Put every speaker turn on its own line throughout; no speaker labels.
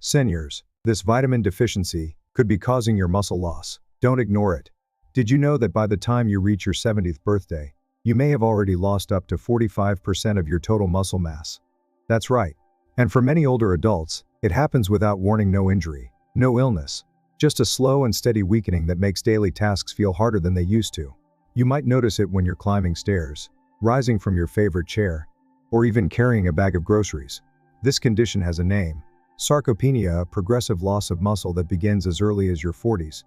Seniors, this vitamin deficiency could be causing your muscle loss. Don't ignore it. Did you know that by the time you reach your 70th birthday, you may have already lost up to 45% of your total muscle mass? That's right. And for many older adults, it happens without warning. No injury, no illness, just a slow and steady weakening that makes daily tasks feel harder than they used to. You might notice it when you're climbing stairs, rising from your favorite chair, or even carrying a bag of groceries. This condition has a name: sarcopenia, a progressive loss of muscle that begins as early as your 40s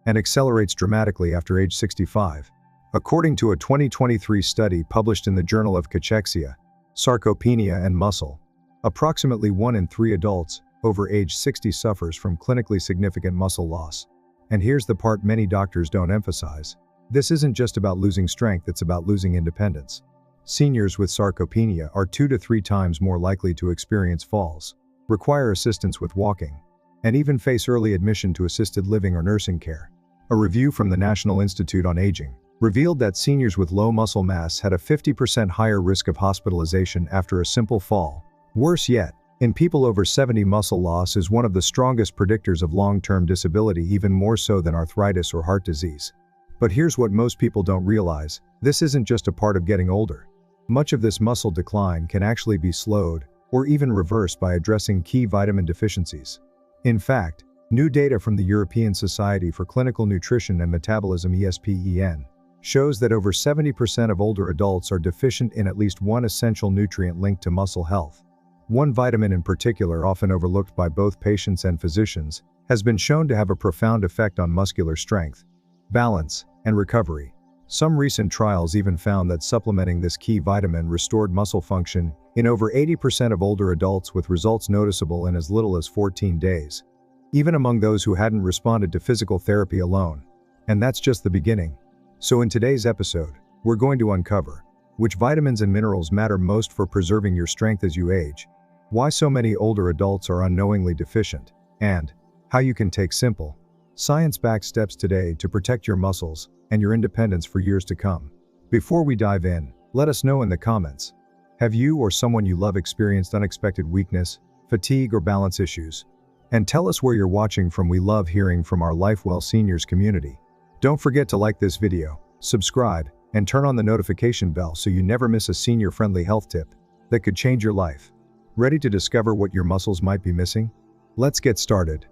and accelerates dramatically after age 65. According to a 2023 study published in the Journal of Cachexia, Sarcopenia and Muscle, approximately 1 in 3 adults over age 60 suffers from clinically significant muscle loss. And here's the part many doctors don't emphasize. This isn't just about losing strength, it's about losing independence. Seniors with sarcopenia are 2 to 3 times more likely to experience falls, require assistance with walking, and even face early admission to assisted living or nursing care. A review from the National Institute on Aging revealed that seniors with low muscle mass had a 50% higher risk of hospitalization after a simple fall. Worse yet, in people over 70, muscle loss is one of the strongest predictors of long-term disability, even more so than arthritis or heart disease. But here's what most people don't realize: this isn't just a part of getting older. Much of this muscle decline can actually be slowed or even reversed by addressing key vitamin deficiencies. In fact, new data from the European Society for Clinical Nutrition and Metabolism (ESPEN) shows that over 70% of older adults are deficient in at least one essential nutrient linked to muscle health. One vitamin in particular, often overlooked by both patients and physicians, has been shown to have a profound effect on muscular strength, balance, and recovery. Some recent trials even found that supplementing this key vitamin restored muscle function in over 80% of older adults, with results noticeable in as little as 14 days, even among those who hadn't responded to physical therapy alone. And that's just the beginning. So in today's episode, we're going to uncover which vitamins and minerals matter most for preserving your strength as you age, why so many older adults are unknowingly deficient, and how you can take simple, science-backed steps today to protect your muscles and your independence for years to come. Before we dive in, let us know in the comments: have you or someone you love experienced unexpected weakness, fatigue, or balance issues? And tell us where you're watching from. We love hearing from our LifeWell seniors community. Don't forget to like this video, subscribe, and turn on the notification bell so you never miss a senior-friendly health tip that could change your life. Ready to discover what your muscles might be missing? Let's get started.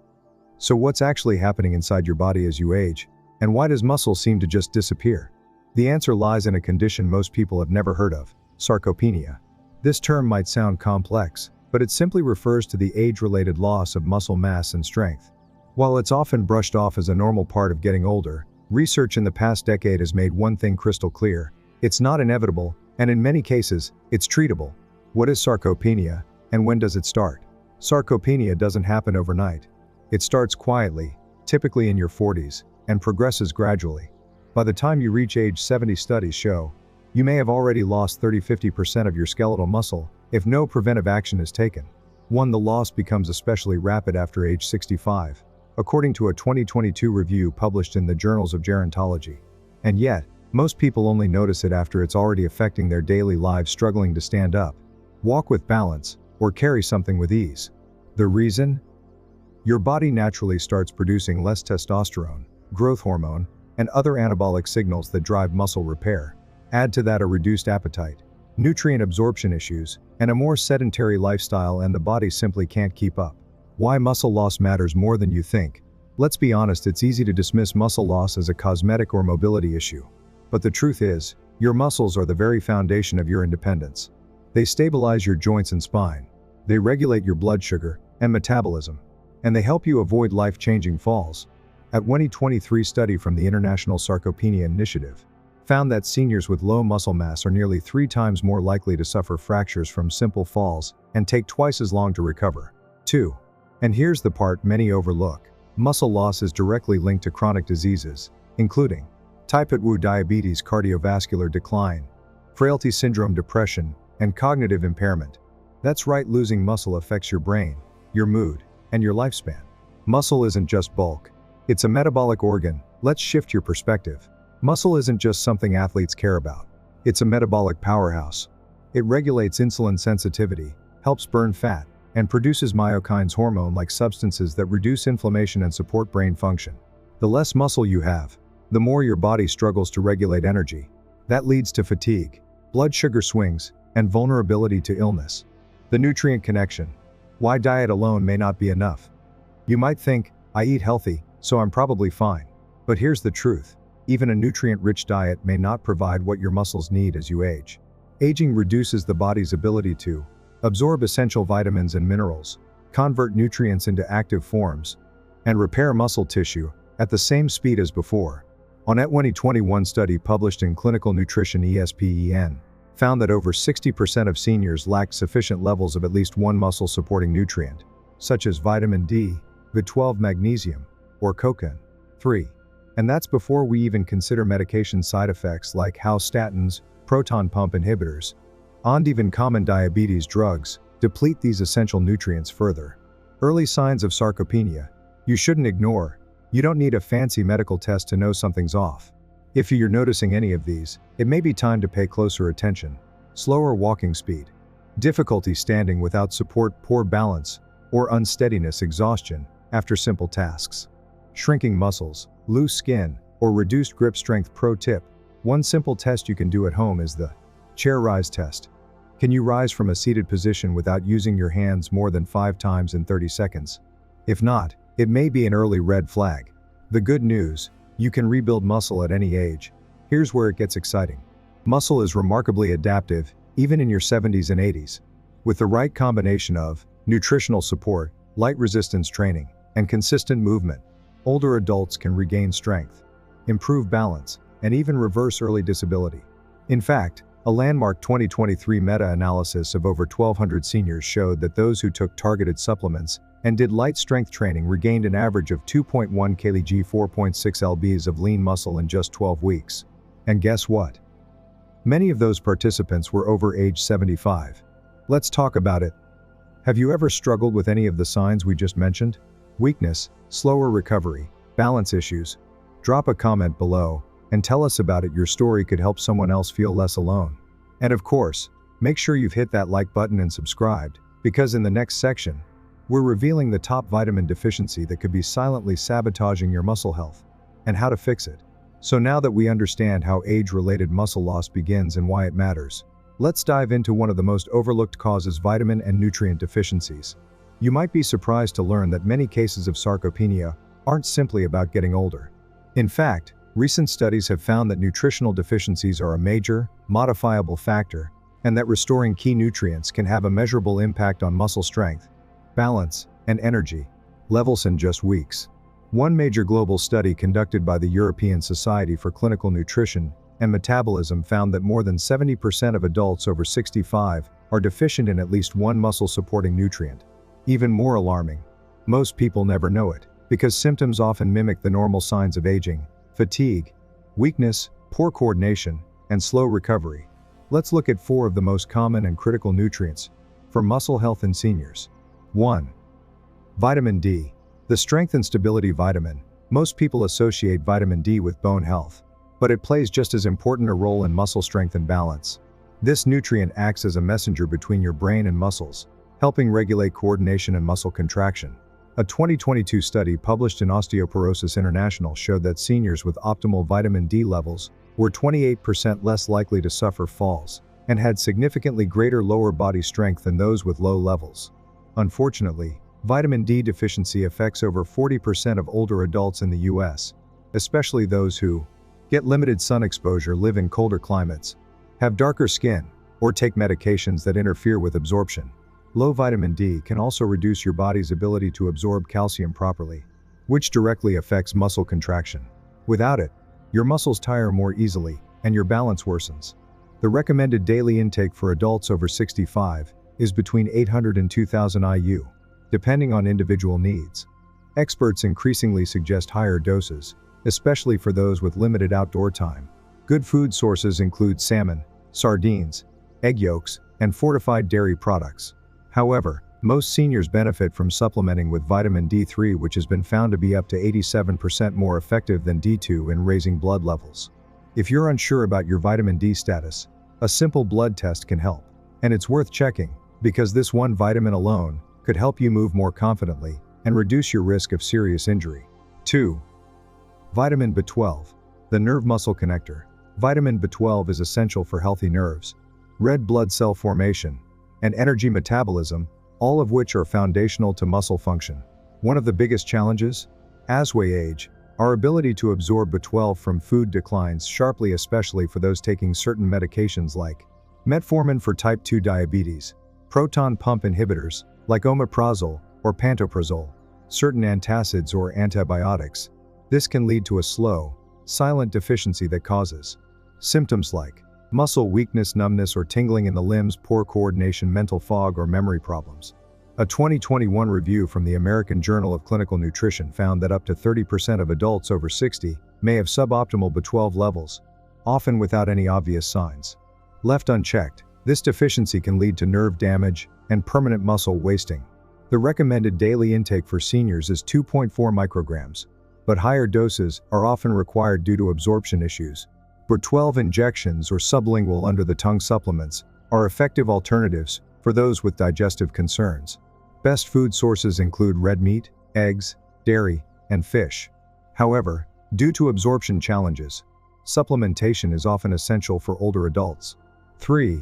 So what's actually happening inside your body as you age? And why does muscle seem to just disappear? The answer lies in a condition most people have never heard of: sarcopenia. This term might sound complex, but it simply refers to the age-related loss of muscle mass and strength. While it's often brushed off as a normal part of getting older, research in the past decade has made one thing crystal clear: it's not inevitable, and in many cases, it's treatable. What is sarcopenia, and when does it start? Sarcopenia doesn't happen overnight. It starts quietly, typically in your 40s, and progresses gradually. By the time you reach age 70, studies show you may have already lost 30–50% of your skeletal muscle if no preventive action is taken. The loss becomes especially rapid after age 65, according to a 2022 review published in the Journals of Gerontology. And yet, most people only notice it after it's already affecting their daily lives, struggling to stand up, walk with balance, or carry something with ease. The reason? Your body naturally starts producing less testosterone, growth hormone, and other anabolic signals that drive muscle repair. Add to that a reduced appetite, nutrient absorption issues, and a more sedentary lifestyle, and the body simply can't keep up. Why muscle loss matters more than you think? Let's be honest, it's easy to dismiss muscle loss as a cosmetic or mobility issue. But the truth is, your muscles are the very foundation of your independence. They stabilize your joints and spine. They regulate your blood sugar and metabolism. And they help you avoid life-changing falls. A 2023 study from the International Sarcopenia Initiative found that seniors with low muscle mass are nearly 3 times more likely to suffer fractures from simple falls and take twice as long to recover. 2. And here's the part many overlook: muscle loss is directly linked to chronic diseases, including type 2 diabetes, cardiovascular decline, frailty syndrome, depression, and cognitive impairment. That's right, losing muscle affects your brain, your mood, and your lifespan. Muscle isn't just bulk. It's a metabolic organ. Let's shift your perspective. Muscle isn't just something athletes care about. It's a metabolic powerhouse. It regulates insulin sensitivity, helps burn fat, and produces myokines hormone-like substances that reduce inflammation and support brain function. The less muscle you have, the more your body struggles to regulate energy. That leads to fatigue, blood sugar swings, and vulnerability to illness. The nutrient connection. Why diet alone may not be enough. You might think, I eat healthy, so I'm probably fine. But here's the truth. Even a nutrient-rich diet may not provide what your muscles need as you age. Aging reduces the body's ability to absorb essential vitamins and minerals, convert nutrients into active forms, and repair muscle tissue at the same speed as before. A 2021 study published in Clinical Nutrition ESPEN found that over 60% of seniors lacked sufficient levels of at least one muscle-supporting nutrient, such as vitamin D, B12, magnesium, or cocaine. 3. And that's before we even consider medication side effects like statins, proton pump inhibitors, and even common diabetes drugs deplete these essential nutrients further. Early signs of sarcopenia. You shouldn't ignore. You don't need a fancy medical test to know something's off. If you're noticing any of these, it may be time to pay closer attention. Slower walking speed, difficulty standing without support, poor balance, or unsteadiness, exhaustion after simple tasks. Shrinking muscles, loose skin, or reduced grip strength. Pro tip: one simple test you can do at home is the chair rise test. Can you rise from a seated position without using your hands more than 5 times in 30 seconds? If not, it may be an early red flag. The good news: you can rebuild muscle at any age. Here's where it gets exciting. Muscle is remarkably adaptive, even in your 70s and 80s. With the right combination of nutritional support, light resistance training, and consistent movement, older adults can regain strength, improve balance, and even reverse early disability. In fact, a landmark 2023 meta-analysis of over 1,200 seniors showed that those who took targeted supplements and did light strength training regained an average of 2.1 kg 4.6 lbs of lean muscle in just 12 weeks. And guess what? Many of those participants were over age 75. Let's talk about it. Have you ever struggled with any of the signs we just mentioned? Weakness, slower recovery, balance issues? Drop a comment below and tell us about it. Your story could help someone else feel less alone. And of course, make sure you've hit that like button and subscribed, because in the next section, we're revealing the top vitamin deficiency that could be silently sabotaging your muscle health, and how to fix it. So now that we understand how age-related muscle loss begins and why it matters, let's dive into one of the most overlooked causes: vitamin and nutrient deficiencies. You might be surprised to learn that many cases of sarcopenia aren't simply about getting older. In fact, recent studies have found that nutritional deficiencies are a major, modifiable factor, and that restoring key nutrients can have a measurable impact on muscle strength, balance, and energy levels in just weeks. One major global study conducted by the European Society for Clinical Nutrition and Metabolism found that more than 70% of adults over 65 are deficient in at least one muscle-supporting nutrient. Even more alarming, most people never know it, because symptoms often mimic the normal signs of aging: fatigue, weakness, poor coordination, and slow recovery. Let's look at 4 of the most common and critical nutrients for muscle health in seniors. 1. Vitamin D. The strength and stability vitamin. Most people associate vitamin D with bone health, but it plays just as important a role in muscle strength and balance. This nutrient acts as a messenger between your brain and muscles, helping regulate coordination and muscle contraction. A 2022 study published in Osteoporosis International showed that seniors with optimal vitamin D levels were 28% less likely to suffer falls and had significantly greater lower body strength than those with low levels. Unfortunately, vitamin D deficiency affects over 40% of older adults in the US, especially those who get limited sun exposure, live in colder climates, have darker skin, or take medications that interfere with absorption. Low vitamin D can also reduce your body's ability to absorb calcium properly, which directly affects muscle contraction. Without it, your muscles tire more easily, and your balance worsens. The recommended daily intake for adults over 65 is between 800 and 2000 IU, depending on individual needs. Experts increasingly suggest higher doses, especially for those with limited outdoor time. Good food sources include salmon, sardines, egg yolks, and fortified dairy products. However, most seniors benefit from supplementing with vitamin D3, which has been found to be up to 87% more effective than D2 in raising blood levels. If you're unsure about your vitamin D status, a simple blood test can help. And it's worth checking, because this one vitamin alone could help you move more confidently and reduce your risk of serious injury. 2. Vitamin B12, the nerve muscle connector. Vitamin B12 is essential for healthy nerves, red blood cell formation, and energy metabolism, all of which are foundational to muscle function. One of the biggest challenges? As we age, our ability to absorb B12 from food declines sharply, especially for those taking certain medications like metformin for type 2 diabetes, proton pump inhibitors like omeprazole or pantoprazole, certain antacids or antibiotics. This can lead to a slow, silent deficiency that causes symptoms like muscle weakness, numbness or tingling in the limbs, poor coordination, mental fog, or memory problems. A 2021 review from the American Journal of Clinical Nutrition found that up to 30% of adults over 60 may have suboptimal B12 levels, often without any obvious signs. Left unchecked, this deficiency can lead to nerve damage and permanent muscle wasting. The recommended daily intake for seniors is 2.4 micrograms, but higher doses are often required due to absorption issues. B12 injections or sublingual under-the-tongue supplements are effective alternatives for those with digestive concerns. Best food sources include red meat, eggs, dairy, and fish. However, due to absorption challenges, supplementation is often essential for older adults. 3.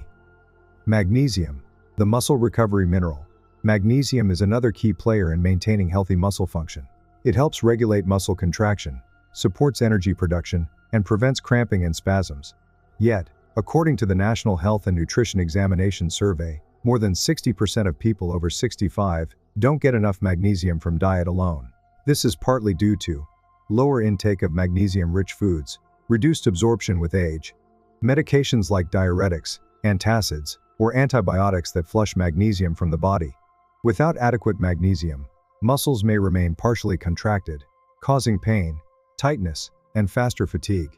Magnesium, the muscle recovery mineral. Magnesium is another key player in maintaining healthy muscle function. It helps regulate muscle contraction, supports energy production, and prevents cramping and spasms. Yet, according to the National Health and Nutrition Examination Survey, more than 60% of people over 65 don't get enough magnesium from diet alone. This is partly due to lower intake of magnesium-rich foods, reduced absorption with age, medications like diuretics, antacids, or antibiotics that flush magnesium from the body. Without adequate magnesium, muscles may remain partially contracted, causing pain, tightness, and faster fatigue.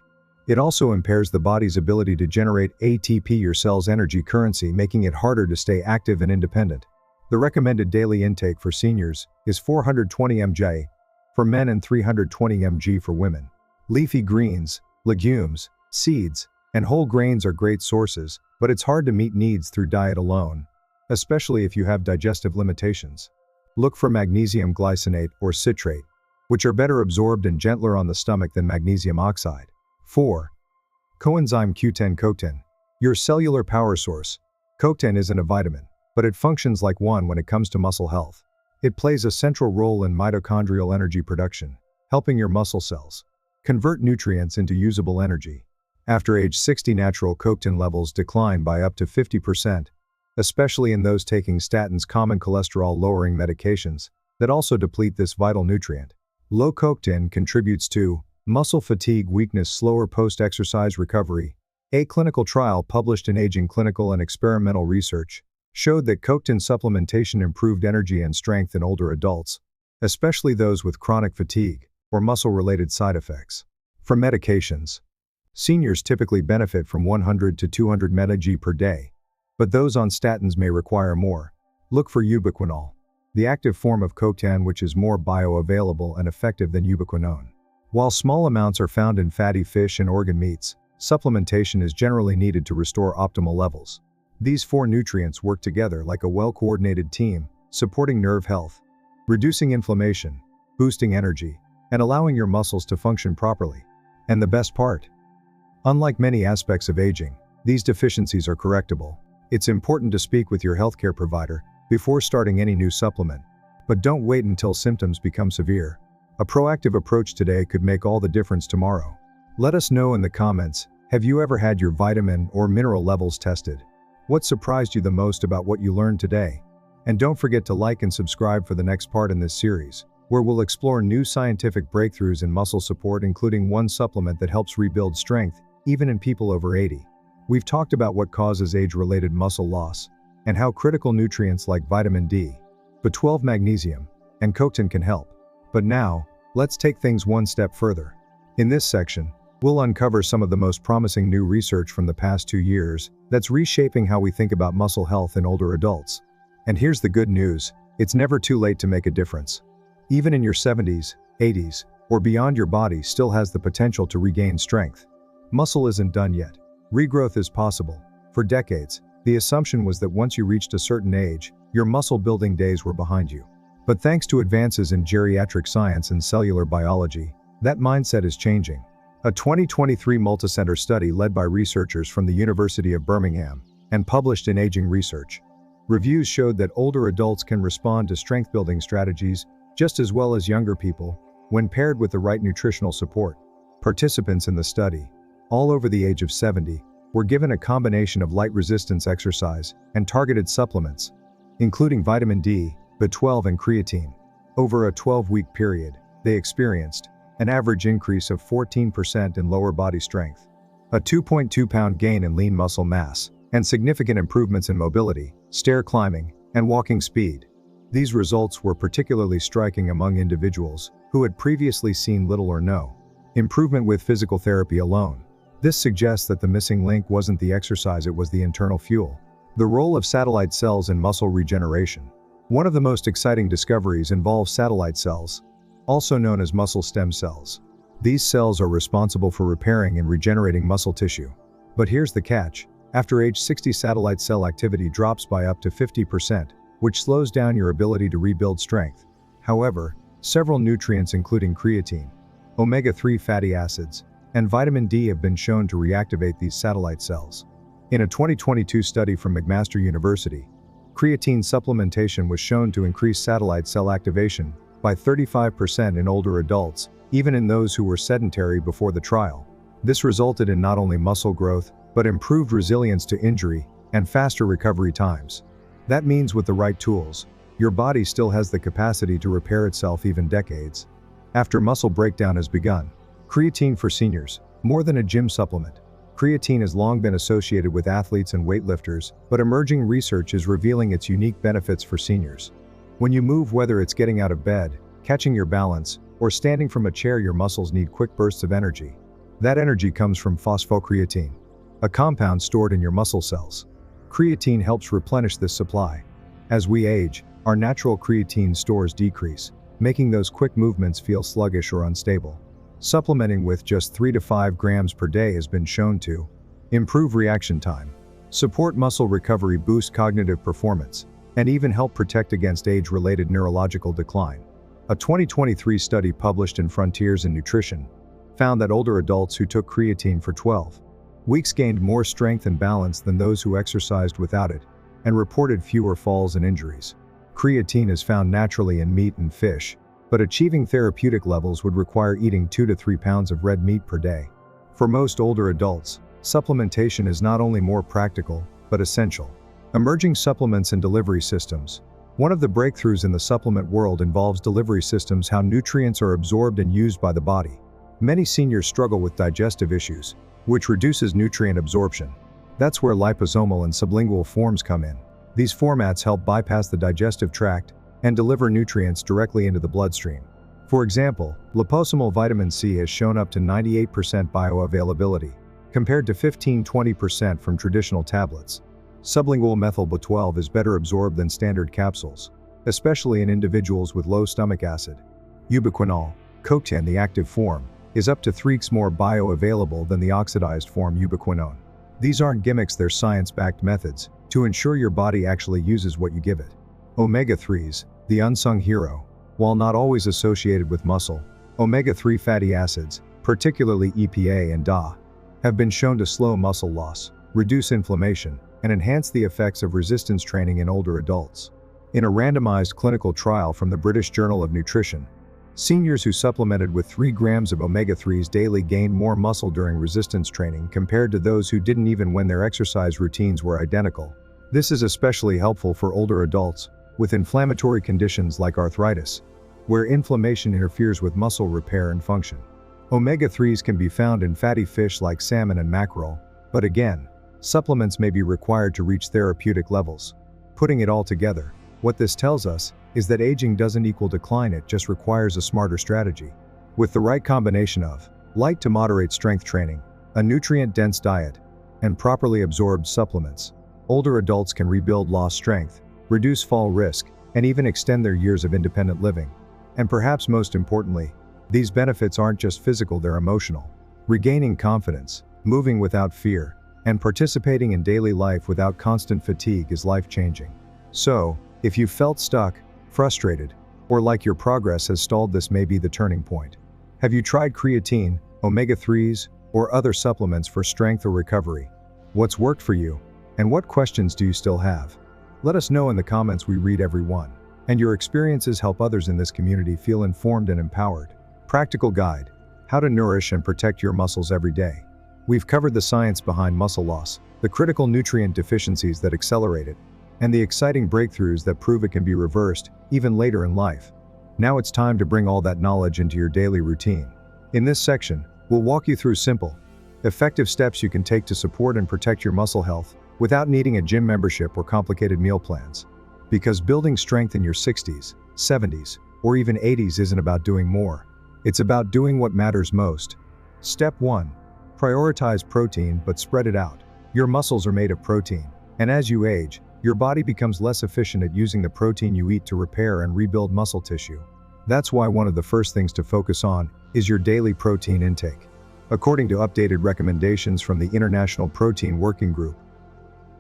It also impairs the body's ability to generate ATP, your cell's energy currency, making it harder to stay active and independent. The recommended daily intake for seniors is 420 mg for men and 320 mg for women. Leafy greens, legumes, seeds, and whole grains are great sources, but it's hard to meet needs through diet alone, especially if you have digestive limitations. Look for magnesium glycinate or citrate, which are better absorbed and gentler on the stomach than magnesium oxide. 4. Coenzyme Q10. CoQ10, your cellular power source. CoQ10 isn't a vitamin, but it functions like one when it comes to muscle health. It plays a central role in mitochondrial energy production, helping your muscle cells convert nutrients into usable energy. After age 60, natural CoQ10 levels decline by up to 50%, especially in those taking statins, common cholesterol-lowering medications that also deplete this vital nutrient. Low CoQ10 contributes to muscle fatigue, weakness, slower post-exercise recovery. A clinical trial published in Aging Clinical and Experimental Research showed that CoQ10 supplementation improved energy and strength in older adults, especially those with chronic fatigue or muscle-related side effects. For medications, seniors typically benefit from 100 to 200 mg per day, but those on statins may require more. Look for ubiquinol, the active form of CoQ10, which is more bioavailable and effective than ubiquinone. While small amounts are found in fatty fish and organ meats, supplementation is generally needed to restore optimal levels. These 4 nutrients work together like a well-coordinated team, supporting nerve health, reducing inflammation, boosting energy, and allowing your muscles to function properly. And the best part? Unlike many aspects of aging, these deficiencies are correctable. It's important to speak with your healthcare provider before starting any new supplement. But don't wait until symptoms become severe. A proactive approach today could make all the difference tomorrow. Let us know in the comments, have you ever had your vitamin or mineral levels tested? What surprised you the most about what you learned today? And don't forget to like and subscribe for the next part in this series, where we'll explore new scientific breakthroughs in muscle support, including one supplement that helps rebuild strength, even in people over 80. We've talked about what causes age-related muscle loss, and how critical nutrients like vitamin D, B12, magnesium, and CoQ10 can help. But now, let's take things one step further. In this section, we'll uncover some of the most promising new research from the past 2 years that's reshaping how we think about muscle health in older adults. And here's the good news, it's never too late to make a difference. Even in your 70s, 80s, or beyond, your body still has the potential to regain strength. Muscle isn't done yet. Regrowth is possible. For decades, The assumption was that once you reached a certain age, your muscle-building days were behind you. But thanks to advances in geriatric science and cellular biology, that mindset is changing. A 2023 multicenter study led by researchers from the University of Birmingham and published in Aging Research. Reviews showed that older adults can respond to strength-building strategies just as well as younger people when paired with the right nutritional support. Participants in the study, all over the age of 70, were given a combination of light resistance exercise and targeted supplements, including vitamin D, B12 and creatine. Over a 12-week period, they experienced an average increase of 14% in lower body strength, a 2.2-pound gain in lean muscle mass, and significant improvements in mobility, stair climbing, and walking speed. These results were particularly striking among individuals who had previously seen little or no improvement with physical therapy alone. This suggests that the missing link wasn't the exercise, it was the internal fuel. The role of satellite cells in muscle regeneration. One of the most exciting discoveries involves satellite cells, also known as muscle stem cells. These cells are responsible for repairing and regenerating muscle tissue. But here's the catch. After age 60, satellite cell activity drops by up to 50%, which slows down your ability to rebuild strength. However, several nutrients including creatine, omega-3 fatty acids, and vitamin D have been shown to reactivate these satellite cells. In a 2022 study from McMaster University, creatine supplementation was shown to increase satellite cell activation by 35% in older adults, even in those who were sedentary before the trial. This resulted in not only muscle growth, but improved resilience to injury and faster recovery times. That means with the right tools, your body still has the capacity to repair itself even decades after muscle breakdown has begun. Creatine for seniors. More than a gym supplement, creatine has long been associated with athletes and weightlifters, but emerging research is revealing its unique benefits for seniors. When you move, whether it's getting out of bed, catching your balance, or standing from a chair, your muscles need quick bursts of energy. That energy comes from phosphocreatine, a compound stored in your muscle cells. Creatine helps replenish this supply. As we age, our natural creatine stores decrease, making those quick movements feel sluggish or unstable. Supplementing with just 3 to 5 grams per day has been shown to improve reaction time, support muscle recovery, boost cognitive performance, and even help protect against age-related neurological decline. A 2023 study published in Frontiers in Nutrition found that older adults who took creatine for 12 weeks gained more strength and balance than those who exercised without it, and reported fewer falls and injuries. Creatine is found naturally in meat and fish, but achieving therapeutic levels would require eating 2 to 3 pounds of red meat per day. For most older adults, supplementation is not only more practical, but essential. Emerging supplements and delivery systems. One of the breakthroughs in the supplement world involves delivery systems, how nutrients are absorbed and used by the body. Many seniors struggle with digestive issues, which reduces nutrient absorption. That's where liposomal and sublingual forms come in. These formats help bypass the digestive tract and deliver nutrients directly into the bloodstream. For example, liposomal vitamin C has shown up to 98% bioavailability, compared to 15–20% from traditional tablets. Sublingual methyl B12 is better absorbed than standard capsules, especially in individuals with low stomach acid. Ubiquinol, CoQ10, the active form, is up to 3x more bioavailable than the oxidized form ubiquinone. These aren't gimmicks, they're science-backed methods to ensure your body actually uses what you give it. Omega-3s, the unsung hero. While not always associated with muscle, omega-3 fatty acids, particularly EPA and DHA, have been shown to slow muscle loss, reduce inflammation, and enhance the effects of resistance training in older adults. In a randomized clinical trial from the British Journal of Nutrition, seniors who supplemented with 3 grams of omega-3s daily gained more muscle during resistance training compared to those who didn't, even when their exercise routines were identical. This is especially helpful for older adults with inflammatory conditions like arthritis, where inflammation interferes with muscle repair and function. Omega-3s can be found in fatty fish like salmon and mackerel, but again, supplements may be required to reach therapeutic levels. Putting it all together, what this tells us is that aging doesn't equal decline, it just requires a smarter strategy. With the right combination of light to moderate strength training, a nutrient-dense diet, and properly absorbed supplements, older adults can rebuild lost strength, reduce fall risk, and even extend their years of independent living. And perhaps most importantly, these benefits aren't just physical, they're emotional. Regaining confidence, moving without fear, and participating in daily life without constant fatigue is life-changing. So, if you felt stuck, frustrated, or like your progress has stalled, this may be the turning point. Have you tried creatine, omega-3s, or other supplements for strength or recovery? What's worked for you? And what questions do you still have? Let us know in the comments. We read every one. And your experiences help others in this community feel informed and empowered. Practical guide: how to nourish and protect your muscles every day. We've covered the science behind muscle loss, the critical nutrient deficiencies that accelerate it, and the exciting breakthroughs that prove it can be reversed, even later in life. Now it's time to bring all that knowledge into your daily routine. In this section, we'll walk you through simple, effective steps you can take to support and protect your muscle health without needing a gym membership or complicated meal plans. Because building strength in your 60s, 70s, or even 80s isn't about doing more. It's about doing what matters most. Step 1. Prioritize protein, but spread it out. Your muscles are made of protein, and as you age, your body becomes less efficient at using the protein you eat to repair and rebuild muscle tissue. That's why one of the first things to focus on is your daily protein intake. According to updated recommendations from the International Protein Working Group,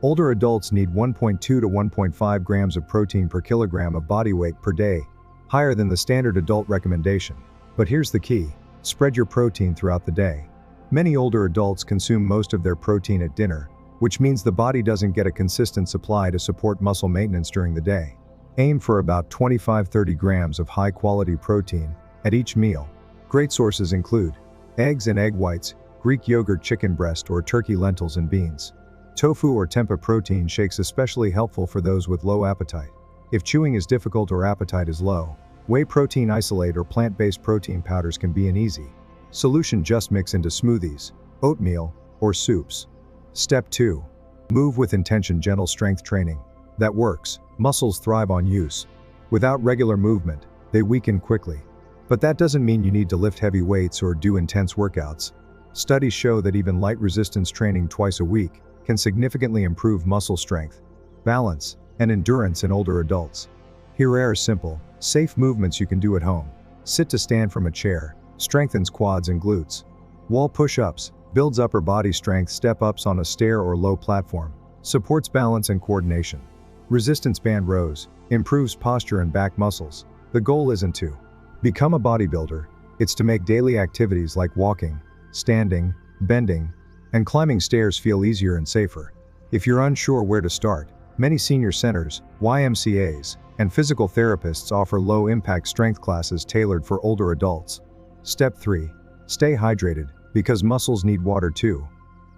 older adults need 1.2 to 1.5 grams of protein per kilogram of body weight per day, higher than the standard adult recommendation. But here's the key: spread your protein throughout the day. Many older adults consume most of their protein at dinner, which means the body doesn't get a consistent supply to support muscle maintenance during the day. Aim for about 25-30 grams of high-quality protein at each meal. Great sources include eggs and egg whites, Greek yogurt, chicken breast, or turkey, lentils and beans. Tofu or tempeh protein shakes especially helpful for those with low appetite. If chewing is difficult or appetite is low, whey protein isolate or plant-based protein powders can be an easy solution. Just mix into smoothies, oatmeal, or soups. Step 2. Move with intention. Gentle strength training that works. Muscles thrive on use. Without regular movement, they weaken quickly. But that doesn't mean you need to lift heavy weights or do intense workouts. Studies show that even light resistance training twice a week can significantly improve muscle strength, balance, and endurance in older adults. Here are simple, safe movements you can do at home. Sit to stand from a chair, strengthens quads and glutes. Wall push-ups, builds upper body strength. Step-ups on a stair or low platform, supports balance and coordination. Resistance band rows, improves posture and back muscles. The goal isn't to become a bodybuilder, it's to make daily activities like walking, standing, bending, and climbing stairs feel easier and safer. If you're unsure where to start, many senior centers, YMCAs, and physical therapists offer low-impact strength classes tailored for older adults. Step 3. Stay hydrated, because muscles need water too.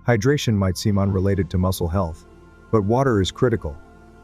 Hydration might seem unrelated to muscle health, but water is critical.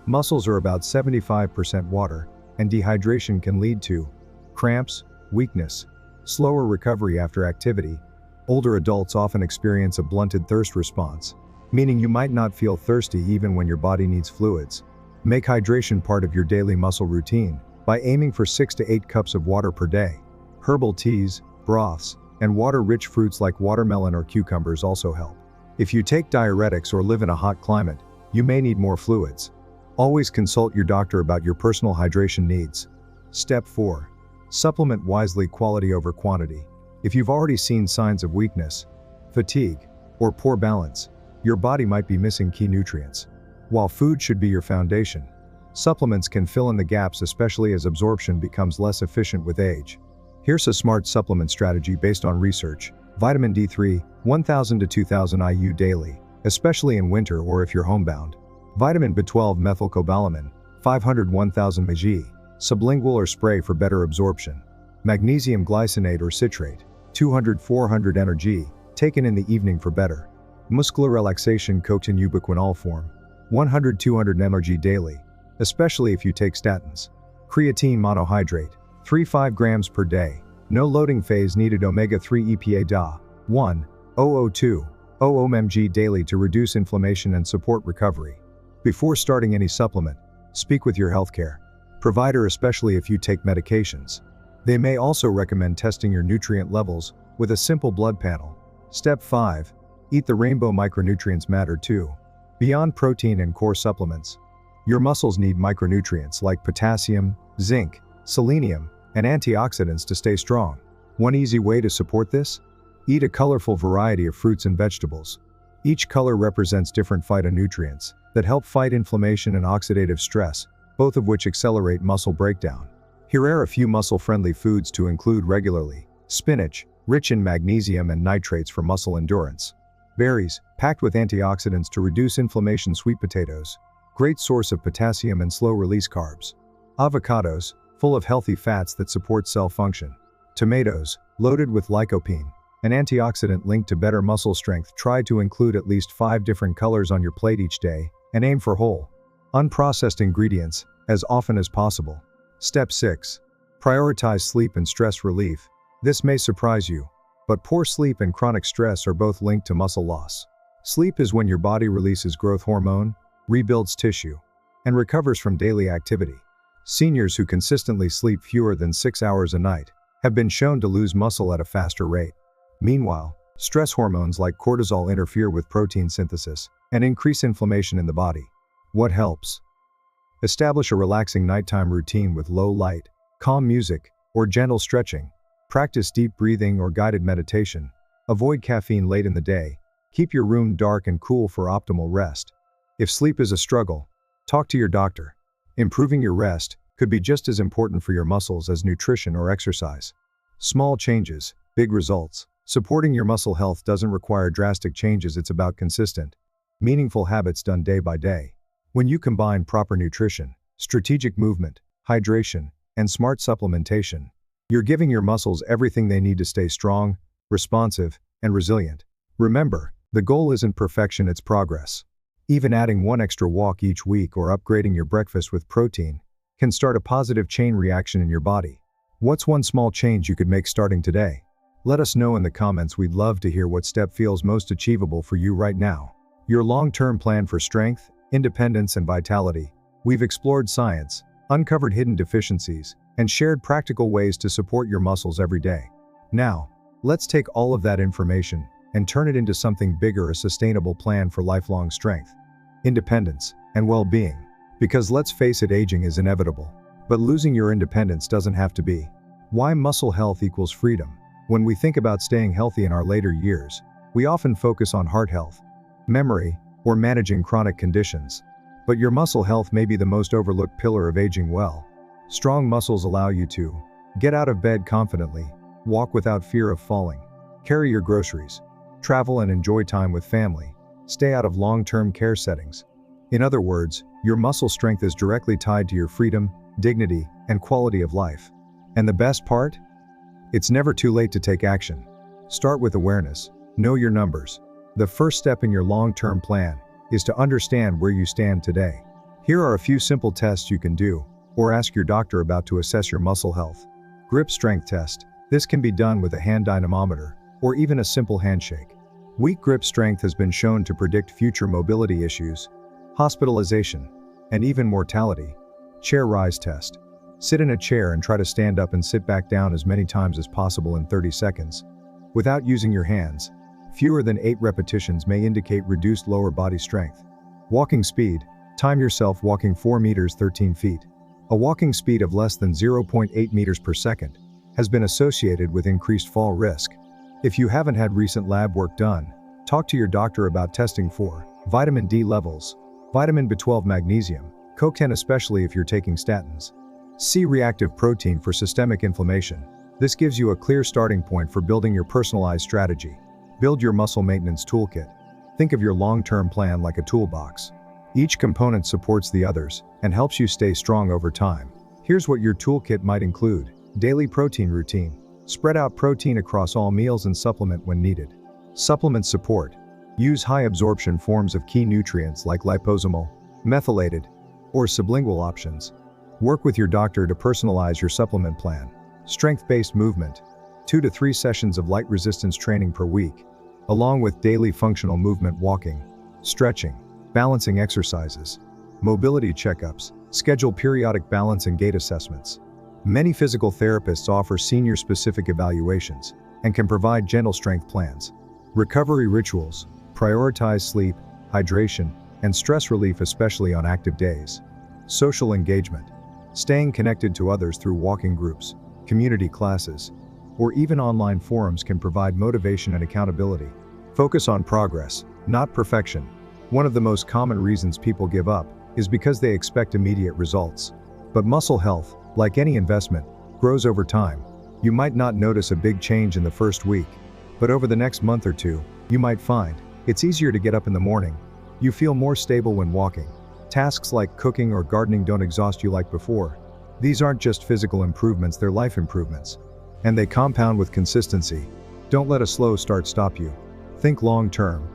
Muscles are about 75% water, and dehydration can lead to cramps, weakness, slower recovery after activity. Older adults often experience a blunted thirst response, meaning you might not feel thirsty even when your body needs fluids. Make hydration part of your daily muscle routine by aiming for 6 to 8 cups of water per day. Herbal teas, broths, and water-rich fruits like watermelon or cucumbers also help. If you take diuretics or live in a hot climate, you may need more fluids. Always consult your doctor about your personal hydration needs. Step 4. Supplement wisely. Quality over quantity. If you've already seen signs of weakness, fatigue, or poor balance, your body might be missing key nutrients. While food should be your foundation, supplements can fill in the gaps, especially as absorption becomes less efficient with age. Here's a smart supplement strategy based on research. Vitamin D3, 1000 to 2000 IU daily, especially in winter or if you're homebound. Vitamin B12 methylcobalamin, 500 1000 mg, sublingual or spray for better absorption. Magnesium glycinate or citrate, 200 400 mg, taken in the evening for better. Muscular relaxation coatin ubiquinol form, 100 200 mg daily, especially if you take statins. Creatine monohydrate, 3-5 grams per day, no loading phase needed. Omega-3 EPA DA, 1,002 mg daily to reduce inflammation and support recovery. Before starting any supplement, speak with your healthcare provider, especially if you take medications. They may also recommend testing your nutrient levels with a simple blood panel. Step 5. Eat the rainbow. Micronutrients matter too. Beyond protein and core supplements, your muscles need micronutrients like potassium, zinc, selenium, and antioxidants to stay strong. One easy way to support this? Eat a colorful variety of fruits and vegetables. Each color represents different phytonutrients that help fight inflammation and oxidative stress, both of which accelerate muscle breakdown. Here are a few muscle-friendly foods to include regularly. Spinach, rich in magnesium and nitrates for muscle endurance. Berries, packed with antioxidants to reduce inflammation. Sweet potatoes, great source of potassium and slow-release carbs. Avocados, full of healthy fats that support cell function. Tomatoes, loaded with lycopene, an antioxidant linked to better muscle strength. Try to include at least 5 different colors on your plate each day, and aim for whole, unprocessed ingredients as often as possible. Step 6. Prioritize sleep and stress relief. This may surprise you, but poor sleep and chronic stress are both linked to muscle loss. Sleep is when your body releases growth hormone, rebuilds tissue, and recovers from daily activity. Seniors who consistently sleep fewer than 6 hours a night have been shown to lose muscle at a faster rate. Meanwhile, stress hormones like cortisol interfere with protein synthesis and increase inflammation in the body. What helps? Establish a relaxing nighttime routine with low light, calm music, or gentle stretching. Practice deep breathing or guided meditation. Avoid caffeine late in the day. Keep your room dark and cool for optimal rest. If sleep is a struggle, talk to your doctor. Improving your rest could be just as important for your muscles as nutrition or exercise. Small changes, big results. Supporting your muscle health doesn't require drastic changes. It's about consistent, meaningful habits done day by day. When you combine proper nutrition, strategic movement, hydration, and smart supplementation, you're giving your muscles everything they need to stay strong, responsive, and resilient. Remember, the goal isn't perfection, it's progress. Even adding 1 extra walk each week or upgrading your breakfast with protein can start a positive chain reaction in your body. What's one small change you could make starting today? Let us know in the comments. We'd love to hear what step feels most achievable for you right now. Your long-term plan for strength, independence, and vitality. We've explored science, uncovered hidden deficiencies, and shared practical ways to support your muscles every day. Now, let's take all of that information and turn it into something bigger, a sustainable plan for lifelong strength, independence, and well-being. Because let's face it, aging is inevitable, but losing your independence doesn't have to be. Why muscle health equals freedom? When we think about staying healthy in our later years, we often focus on heart health, memory, or managing chronic conditions. But your muscle health may be the most overlooked pillar of aging well. Strong muscles allow you to get out of bed confidently, walk without fear of falling, carry your groceries, travel and enjoy time with family, stay out of long-term care settings. In other words, your muscle strength is directly tied to your freedom, dignity, and quality of life. And the best part? It's never too late to take action. Start with awareness. Know your numbers. The first step in your long-term plan is to understand where you stand today. Here are a few simple tests you can do or ask your doctor about to assess your muscle health. Grip strength test. This can be done with a hand dynamometer or even a simple handshake. Weak grip strength has been shown to predict future mobility issues, hospitalization, and even mortality. Chair rise test. Sit in a chair and try to stand up and sit back down as many times as possible in 30 seconds. Without using your hands. Fewer than 8 repetitions may indicate reduced lower body strength. Walking speed. Time yourself walking 4 meters 13 feet. A walking speed of less than 0.8 meters per second has been associated with increased fall risk. If you haven't had recent lab work done, talk to your doctor about testing for vitamin D levels, vitamin B12, magnesium, CoQ10, especially if you're taking statins. C-reactive protein for systemic inflammation. This gives you a clear starting point for building your personalized strategy. Build your muscle maintenance toolkit. Think of your long-term plan like a toolbox. Each component supports the others and helps you stay strong over time. Here's what your toolkit might include. Daily protein routine. Spread out protein across all meals and supplement when needed. Supplement support. Use high absorption forms of key nutrients like liposomal, methylated, or sublingual options. Work with your doctor to personalize your supplement plan. Strength-based movement. 2 to 3 sessions of light resistance training per week, along with daily functional movement, walking, stretching, balancing exercises, mobility checkups. Schedule periodic balance and gait assessments. Many physical therapists offer senior-specific evaluations and can provide gentle strength plans. Recovery rituals. Prioritize sleep, hydration, and stress relief, especially on active days. Social engagement. Staying connected to others through walking groups, community classes, or even online forums can provide motivation and accountability. Focus on progress. not perfection. One of the most common reasons people give up is because they expect immediate results. But muscle health, like any investment, grows over time. You might not notice a big change in the first week, but over the next month or two, you might find it's easier to get up in the morning. You feel more stable when walking. Tasks like cooking or gardening don't exhaust you like before. These aren't just physical improvements, they're life improvements. And they compound with consistency. Don't let a slow start stop you. Think long term.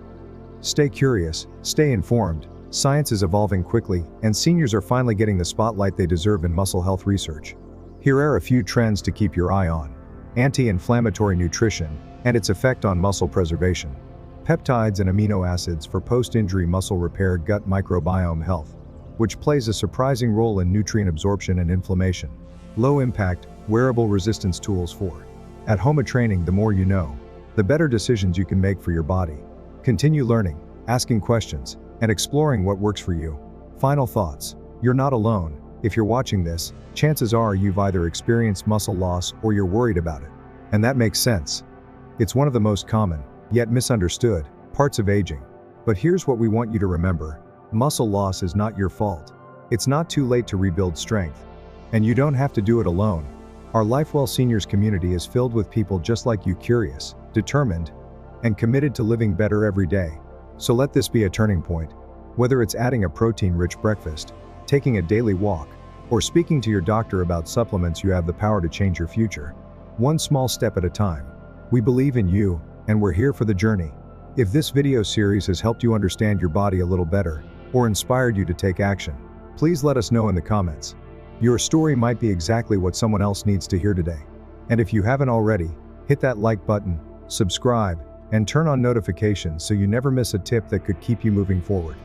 Stay curious, stay informed. Science is evolving quickly, and seniors are finally getting the spotlight they deserve in muscle health research. Here are a few trends to keep your eye on. Anti-inflammatory nutrition and its effect on muscle preservation. Peptides and amino acids for post-injury muscle repair. Gut microbiome health, which plays a surprising role in nutrient absorption and inflammation. Low-impact, wearable resistance tools for at-home training. The more you know, the better decisions you can make for your body. Continue learning, asking questions, and exploring what works for you. Final thoughts. You're not alone. If you're watching this, chances are you've either experienced muscle loss or you're worried about it. And that makes sense. It's one of the most common, yet misunderstood, parts of aging. But here's what we want you to remember. Muscle loss is not your fault. It's not too late to rebuild strength. And you don't have to do it alone. Our LifeWell Seniors community is filled with people just like you, curious, determined, and committed to living better every day. So let this be a turning point. Whether it's adding a protein-rich breakfast, taking a daily walk, or speaking to your doctor about supplements, you have the power to change your future. One small step at a time. We believe in you, and we're here for the journey. If this video series has helped you understand your body a little better, or inspired you to take action, please let us know in the comments. Your story might be exactly what someone else needs to hear today. And if you haven't already, hit that like button, subscribe, and turn on notifications so you never miss a tip that could keep you moving forward.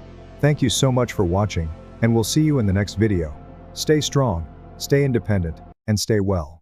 Thank you so much for watching, and we'll see you in the next video. Stay strong, stay independent, and stay well.